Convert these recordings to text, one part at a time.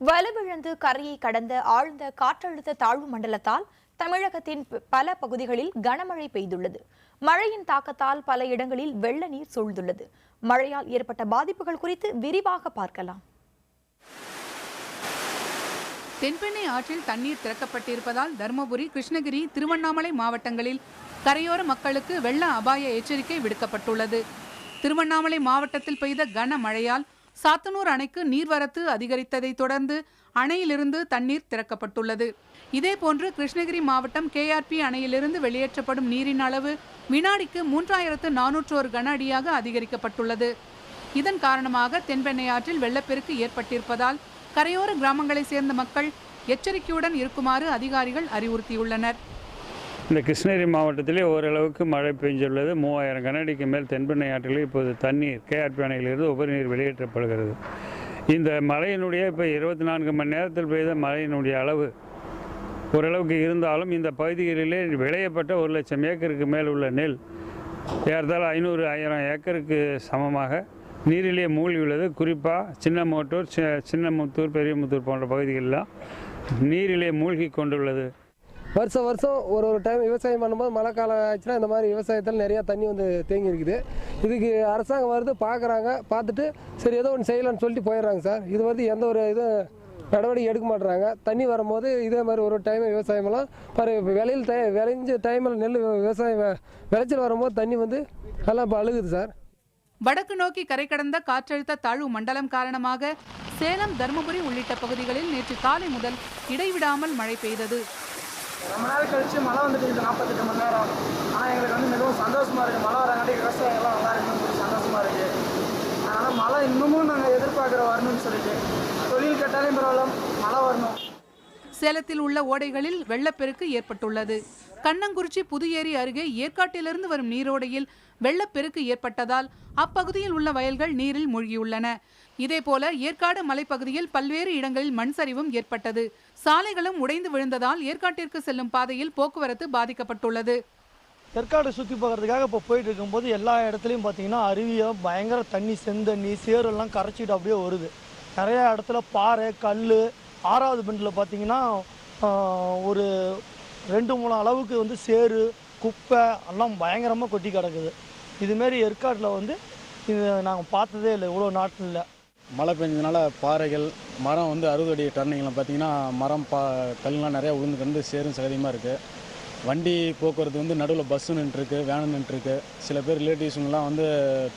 வலுவிழந்து கரையை கடந்த ஆழ்ந்த காற்றழுத்த தாழ்வு மண்டலத்தால் தமிழகத்தின் பல பகுதிகளில் கனமழை பெய்துள்ளது. மழையின் தாக்கத்தால் பல இடங்களில் வெள்ள நீர் சூழ்ந்துள்ளது. மழையால் ஏற்பட்ட பாதிப்புகள் குறித்து விரிவாக பார்க்கலாம். தென்பெண்ணை ஆற்றில் தண்ணீர் திறக்கப்பட்டிருப்பதால் தருமபுரி, கிருஷ்ணகிரி, திருவண்ணாமலை மாவட்டங்களில் கரையோர மக்களுக்கு வெள்ள அபாய எச்சரிக்கை விடுக்கப்பட்டுள்ளது. திருவண்ணாமலை மாவட்டத்தில் பெய்த கனமழையால் சாத்தனூர் அணைக்கு நீர்வரத்து அதிகரித்ததை தொடர்ந்து அணையிலிருந்து தண்ணீர் திறக்கப்பட்டுள்ளது. இதேபோன்று கிருஷ்ணகிரி மாவட்டம் KRP அணையிலிருந்து வெளியேற்றப்படும் நீரின் அளவு வினாடிக்கு 3401 கன அடியாக அதிகரிக்கப்பட்டுள்ளது. இதன் காரணமாக தென்பெண்ணை ஆற்றில் வெள்ளப்பெருக்கு ஏற்பட்டிருப்பதால் கரையோர கிராமங்களை சேர்ந்த மக்கள் எச்சரிக்கையுடன் இருக்குமாறு அதிகாரிகள் அறிவுறுத்தியுள்ளனர். இந்த கிருஷ்ணகிரி மாவட்டத்திலே ஓரளவுக்கு மழை பெஞ்சுள்ளது. 3000 கனஅடிக்கு மேல் தென்பெண்ணை ஆற்றில் இப்போது தண்ணீர் KRP அணையிலிருந்து உபரி நீர் வெளியேற்றப்படுகிறது. இந்த மழையினுடைய இப்போ 24 மணி நேரத்தில் பெய்த மழையினுடைய அளவு ஓரளவுக்கு இருந்தாலும் இந்த பகுதிகளிலே விளையப்பட்ட 1,00,000 ஏக்கருக்கு மேல் உள்ள நெல் ஏறத்தாழ 500-1000 ஏக்கருக்கு சமமாக நீரிலே மூழ்கியுள்ளது. குறிப்பாக சின்னமோட்டூர், சின்னமுத்தூர், பெரியமுத்தூர் போன்ற பகுதிகளெலாம் நீரிலே மூழ்கி கொண்டுள்ளது. வருஷம் ஒரு டைம் விவசாயம் பண்ணும்போது மழை காலம் ஆச்சுன்னா இந்த மாதிரி விவசாயத்தில் நிறையா தண்ணி வந்து தேங்கி இருக்குது. இதுக்கு அரசாங்கம் வருது, பார்க்குறாங்க, பார்த்துட்டு சரி ஏதோ ஒன்று செய்யலான்னு சொல்லிட்டு போயிடுறாங்க சார். இது வந்து எந்த ஒரு இதுவும் நடவடிக்கை எடுக்க மாட்டுறாங்க. தண்ணி வரும்போது இதே மாதிரி ஒரு டைம் விவசாயமெல்லாம் விளைஞ்ச டைமில் நெல் விவசாயம் விளைச்சல் வரும்போது தண்ணி வந்து நல்லா இப்போ அழுகுது சார். வடக்கு நோக்கி கரை கடந்த காற்றழுத்த தாழ்வு மண்டலம் காரணமாக சேலம், தருமபுரி உள்ளிட்ட பகுதிகளில் நேற்று காலை முதல் இடைவிடாமல் மழை பெய்தது. ரொம்ப நாள் கழிச்சு மழை வந்துட்டு 48 மணி நேரம். ஆனால் எங்களுக்கு வந்து மிகவும் சந்தோஷமாக இருக்குது. மழை வரங்காட்டி விவசாயம்லாம் நல்லா இருக்குன்னு சந்தோஷமாக இருக்குது. அதனால் மழை இன்னமும் நாங்கள் எதிர்பார்க்குற வரணும்னு சொல்லிட்டு தொழில் கேட்டாலும் பரவாயில்ல, மழை வரணும். சேலத்தில் உள்ள ஓடைகளில் வெள்ளப்பெருக்கு ஏற்பட்டுள்ளது. கண்ணங்குறிச்சி, புதுச்சேரி அருகே ஏற்காட்டிலிருந்து வரும் நீரோடையில் வெள்ளப்பெருக்கு ஏற்பட்டதால் அப்பகுதியில் உள்ள வயல்கள் நீரில் மூழ்கியுள்ளன. இதேபோல ஏற்காடு மலைப்பகுதியில் பல்வேறு இடங்களில் மண் சரிவும் ஏற்பட்டது. சாலைகளும் உடைந்து விழுந்ததால் ஏற்காட்டிற்கு செல்லும் பாதையில் போக்குவரத்து பாதிக்கப்பட்டுள்ளது. ஏற்காடு சுற்றி பார்க்கறதுக்காக இப்போ போயிட்டு இருக்கும்போது எல்லா இடத்துலையும் பார்த்தீங்கன்னா அருவியாக பயங்கர தண்ணி, செந்தண்ணி, சேரெல்லாம் கரைச்சிட்டு அப்படியே வருது. நிறையா இடத்துல பாறை, கல், 6வது பெண்டில் பார்த்தீங்கன்னா ஒரு 2-3 அளவுக்கு வந்து சேறு, குப்பை எல்லாம் பயங்கரமாக கொட்டி கிடக்குது. இதுமாரி ஏற்காட்டில் வந்து இது நாங்கள் பார்த்ததே இல்லை, இவ்வளோ நாட்டில் இல்லை. மழை பெஞ்சதுனால பாறைகள், மரம் வந்து 60 அடி டர்னிங்கில் பார்த்தீங்கன்னா மரம், கல்லாம் நிறையா விழுந்து கிடந்து சேரும் சகதியமாக இருக்குது. வண்டி போக்குவரத்து வந்து நடுவில் பஸ்ஸு நின்றுருக்கு, வேனு நின்றுருக்கு. சில பேர் ரிலேட்டிவ்ஸுங்கெலாம் வந்து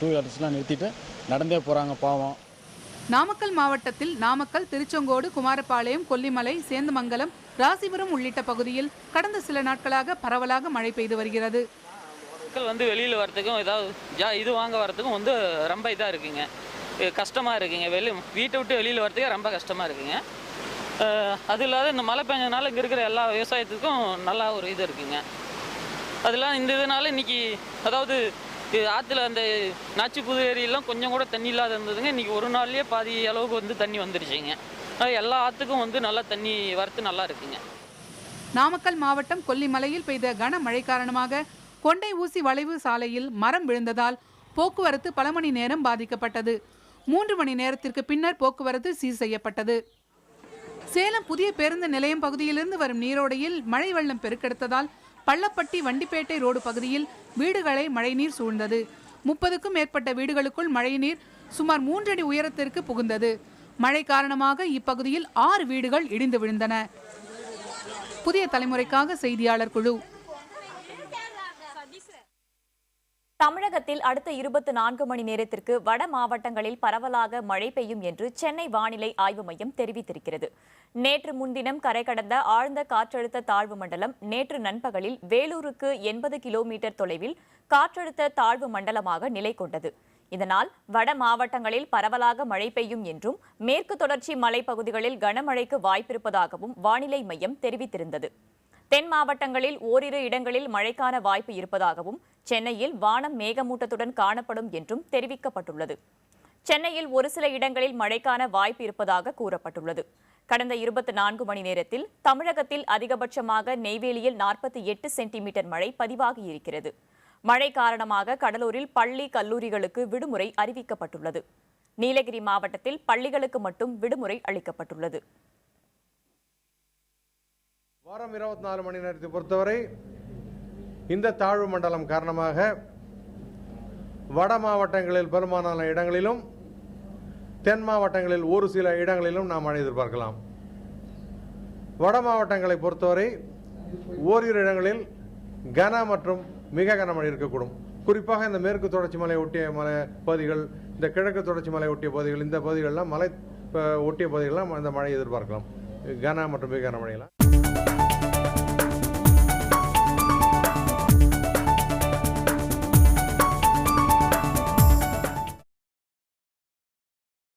2 வீலர்ஸ்லாம் நிறுத்திட்டு நடந்தே போகிறாங்க, பாவம். நாமக்கல் மாவட்டத்தில் நாமக்கல், திருச்செங்கோடு, குமாரபாளையம், கொல்லிமலை, சேந்தமங்கலம், ராசிபுரம் உள்ளிட்ட பகுதியில் கடந்த சில நாட்களாக பரவலாக மழை பெய்து வருகிறது. மக்கள் வந்து வெளியில் வரத்துக்கும் இது வாங்க வரத்துக்கும் வந்து ரொம்ப இதாக இருக்குங்க, கஷ்டமாக இருக்குங்க. வீட்டை விட்டு வெளியில் வரத்துக்கே ரொம்ப கஷ்டமாக இருக்குங்க. அது இல்லாத இந்த மழை பெஞ்சதுனால இங்கே இருக்கிற எல்லா விவசாயத்துக்கும் நல்லா ஒரு இது இருக்குங்க. அதெல்லாம் இந்த இதனால இன்னைக்கு அதாவது ஆற்றுல அந்த நாச்சி புது ஏரியெல்லாம் கொஞ்சம் கூட தண்ணி இல்லாத இருந்ததுங்க. இன்றைக்கி ஒரு நாள்லேயே பாதி அளவுக்கு வந்து தண்ணி வந்துடுச்சுங்க. எல்லா ஆற்றுக்கும் வந்து நல்லா தண்ணி வரத்து நல்லா இருக்குங்க. நாமக்கல் மாவட்டம் கொல்லிமலையில் பெய்த கனமழை காரணமாக கொண்டை ஊசி வளைவு சாலையில் மரம் விழுந்ததால் போக்குவரத்து பல மணி நேரம் பாதிக்கப்பட்டது. 3 மணி நேரத்திற்கு பின்னர் போக்குவரத்து சீர் செய்யப்பட்டது. சேலம் புதிய பேருந்து நிலையம் பகுதியிலிருந்து வரும் நீரோடையில் மழை வெள்ளம் பெருக்கெடுத்ததால் பள்ளப்பட்டி, வண்டிப்பேட்டை ரோடு பகுதியில் வீடுகளை மழைநீர் சூழ்ந்தது. 30க்கும் மேற்பட்ட வீடுகளுக்குள் மழைநீர் சுமார் 3 அடி உயரத்திற்கு புகுந்தது. மழை காரணமாக இப்பகுதியில் 6 வீடுகள் இடிந்து விழுந்தன. புதிய தலைமுறைக்காக செய்தியாளர் குழு. தமிழகத்தில் அடுத்த 24 மணி நேரத்திற்கு வட மாவட்டங்களில் பரவலாக மழை பெய்யும் என்று சென்னை வானிலை ஆய்வு மையம் தெரிவித்திருக்கிறது. நேற்று முன்தினம் கரை கடந்த ஆழ்ந்த காற்றழுத்த தாழ்வு மண்டலம் நேற்று நண்பகலில் வேலூருக்கு 80 கிலோமீட்டர் தொலைவில் காற்றழுத்த தாழ்வு மண்டலமாக நிலை கொண்டது. இதனால் வட மாவட்டங்களில் பரவலாக மழை பெய்யும் என்றும் மேற்கு தொடர்ச்சி மலைப்பகுதிகளில் கனமழைக்கு வாய்ப்பிருப்பதாகவும் வானிலை மையம் தெரிவித்திருந்தது. தென் மாவட்டங்களில் ஓரிரு இடங்களில் மழைக்கான வாய்ப்பு இருப்பதாகவும் சென்னையில் வானம் மேகமூட்டத்துடன் காணப்படும் என்றும் தெரிவிக்கப்பட்டுள்ளது. சென்னையில் ஒரு சில இடங்களில் மழைக்கான வாய்ப்பு இருப்பதாக கூறப்பட்டுள்ளது. கடந்த 24 மணி நேரத்தில் தமிழகத்தில் அதிகபட்சமாக நெய்வேலியில் 48 சென்டிமீட்டர் மழை பதிவாகியிருக்கிறது. மழை காரணமாக கடலூரில் பள்ளி, கல்லூரிகளுக்கு விடுமுறை அறிவிக்கப்பட்டுள்ளது. நீலகிரி மாவட்டத்தில் பள்ளிகளுக்கு மட்டும் விடுமுறை அளிக்கப்பட்டுள்ளது. வாரம் 24 மணி நேரத்தை பொறுத்தவரை இந்த தாழ்வு மண்டலம் காரணமாக வட மாவட்டங்களில் பெரும்பாலான இடங்களிலும் தென் மாவட்டங்களில் ஒரு சில இடங்களிலும் நாம் மழை எதிர்பார்க்கலாம். வட மாவட்டங்களை பொறுத்தவரை ஓரிரு இடங்களில் கன மற்றும் மிக கனமழை இருக்கக்கூடும். குறிப்பாக இந்த மேற்கு தொடர்ச்சி மலை ஒட்டிய மலை பகுதிகள், இந்த கிழக்கு தொடர்ச்சி மலை ஒட்டிய பகுதிகள், இந்த பகுதிகளெலாம் மலை ஒட்டிய பகுதிகளெலாம் இந்த மழை எதிர்பார்க்கலாம். கன மற்றும் மிக கனமழையெல்லாம்